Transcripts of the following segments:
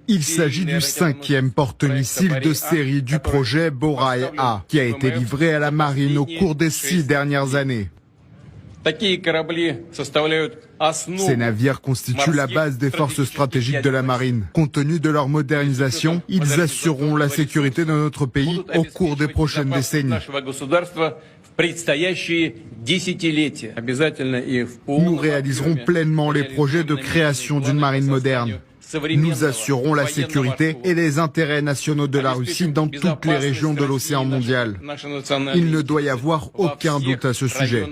Il s'agit du 5e porte-missile de série du projet Borail A, qui a été livré à la marine au cours des 6 dernières années. Ces navires constituent la base des forces stratégiques de la marine. Compte tenu de leur modernisation, ils assureront la sécurité de notre pays au cours des prochaines décennies. Nous réaliserons pleinement les projets de création d'une marine moderne. Nous assurerons la sécurité et les intérêts nationaux de la Russie dans toutes les régions de l'océan mondial. Il ne doit y avoir aucun doute à ce sujet.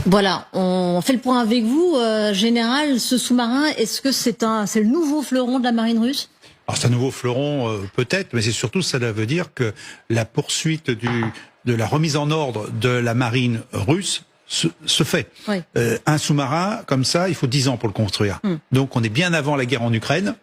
Voilà, on fait le point avec vous. Général, ce sous-marin, est-ce que c'est le nouveau fleuron de la marine russe ? Alors c'est un nouveau fleuron peut-être, mais c'est surtout cela veut dire que la poursuite de la remise en ordre de la marine russe se fait. Oui. Un sous-marin comme ça, il faut 10 ans pour le construire. Donc on est bien avant la guerre en Ukraine.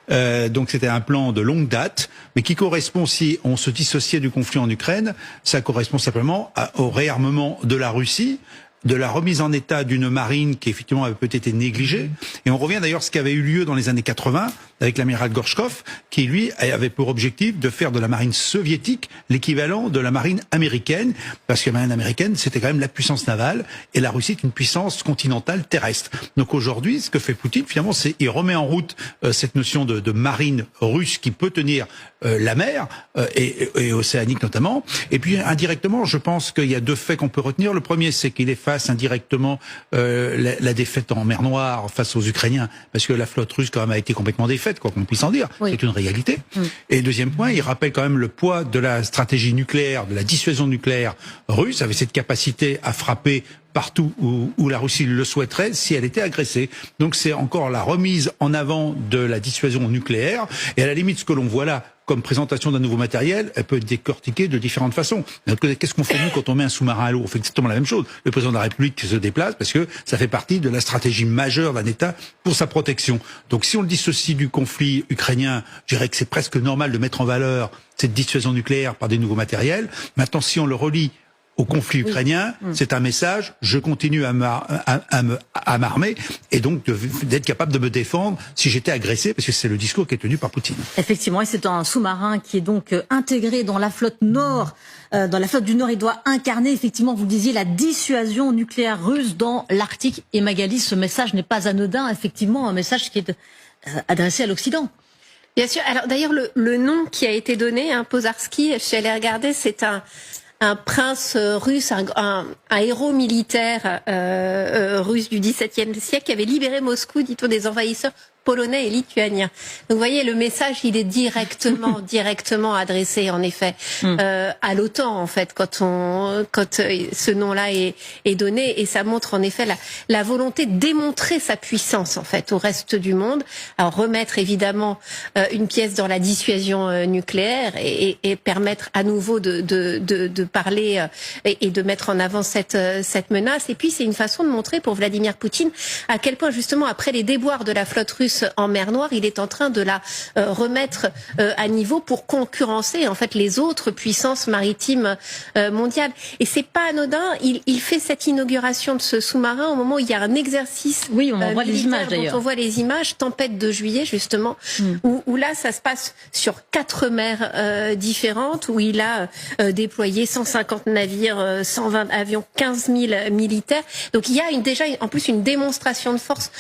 Donc c'était un plan de longue date, mais qui correspond, si on se dissociait du conflit en Ukraine, ça correspond simplement au réarmement de la Russie, de la remise en état d'une marine qui effectivement avait peut-être été négligée. Et on revient d'ailleurs à ce qui avait eu lieu dans les années 80 avec l'amiral Gorchkov, qui lui avait pour objectif de faire de la marine soviétique l'équivalent de la marine américaine, parce que la marine américaine c'était quand même la puissance navale et la Russie est une puissance continentale terrestre. Donc aujourd'hui, ce que fait Poutine finalement, c'est il remet en route cette notion de marine russe qui peut tenir la mer et océanique notamment. Et puis indirectement, je pense qu'il y a 2 faits qu'on peut retenir. Le premier, c'est qu'il efface indirectement la défaite en mer Noire face aux Ukrainiens, parce que la flotte russe quand même a été complètement défaite, quoi qu'on puisse en dire. Oui. C'est une réalité. Et deuxième point, il rappelle quand même le poids de la stratégie nucléaire, de la dissuasion nucléaire russe, avec cette capacité à frapper partout où la Russie le souhaiterait si elle était agressée. Donc c'est encore la remise en avant de la dissuasion nucléaire. Et à la limite, ce que l'on voit là comme présentation d'un nouveau matériel, elle peut être décortiquée de différentes façons. Qu'est-ce qu'on fait nous quand on met un sous-marin à l'eau? On fait exactement la même chose. Le président de la République se déplace parce que ça fait partie de la stratégie majeure d'un État pour sa protection. Donc si on le dissocie du conflit ukrainien, je dirais que c'est presque normal de mettre en valeur cette dissuasion nucléaire par des nouveaux matériels. Maintenant, si on le relie au conflit ukrainien, c'est un message, je continue à m'armer et donc d'être capable de me défendre si j'étais agressé, parce que c'est le discours qui est tenu par Poutine. Effectivement, et c'est un sous-marin qui est donc intégré dans la flotte Nord. Dans la flotte du Nord, il doit incarner, effectivement, vous le disiez, la dissuasion nucléaire russe dans l'Arctique. Et Magali, ce message n'est pas anodin, effectivement, un message qui est adressé à l'Occident. Bien sûr. Alors d'ailleurs, le nom qui a été donné, Pozharsky, je suis allée regarder, c'est un prince russe, un héros militaire russe du XVIIe siècle qui avait libéré Moscou, dit-on, des envahisseurs polonais et lituaniens. Donc vous voyez, le message, il est directement adressé, en effet, à l'OTAN, en fait, quand ce nom-là est donné, et ça montre en effet la volonté de démontrer sa puissance, en fait, au reste du monde. Alors remettre évidemment une pièce dans la dissuasion nucléaire et permettre à nouveau de parler et de mettre en avant cette menace. Et puis c'est une façon de montrer pour Vladimir Poutine à quel point justement après les déboires de la flotte russe en mer Noire, il est en train de la remettre à niveau pour concurrencer en fait les autres puissances maritimes mondiales. Et c'est pas anodin. Il fait cette inauguration de ce sous-marin au moment où il y a un exercice. Oui, on en voit les images d'ailleurs. On voit les images, tempête de juillet justement, où là ça se passe sur 4 mers différentes, où il a déployé 150 navires, 120 avions, 15 000 militaires. Donc il y a déjà en plus une démonstration de force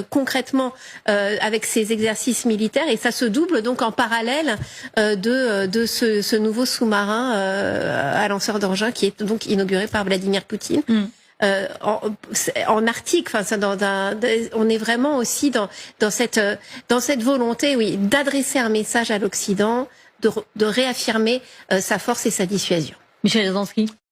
concrètement avec ces exercices militaires, et ça se double donc en parallèle de ce nouveau sous-marin à lanceur d'engins qui est donc inauguré par Vladimir Poutine. En Arctique, enfin, on est vraiment aussi dans cette volonté, oui, d'adresser un message à l'Occident, de réaffirmer sa force et sa dissuasion. Michel Jasansky.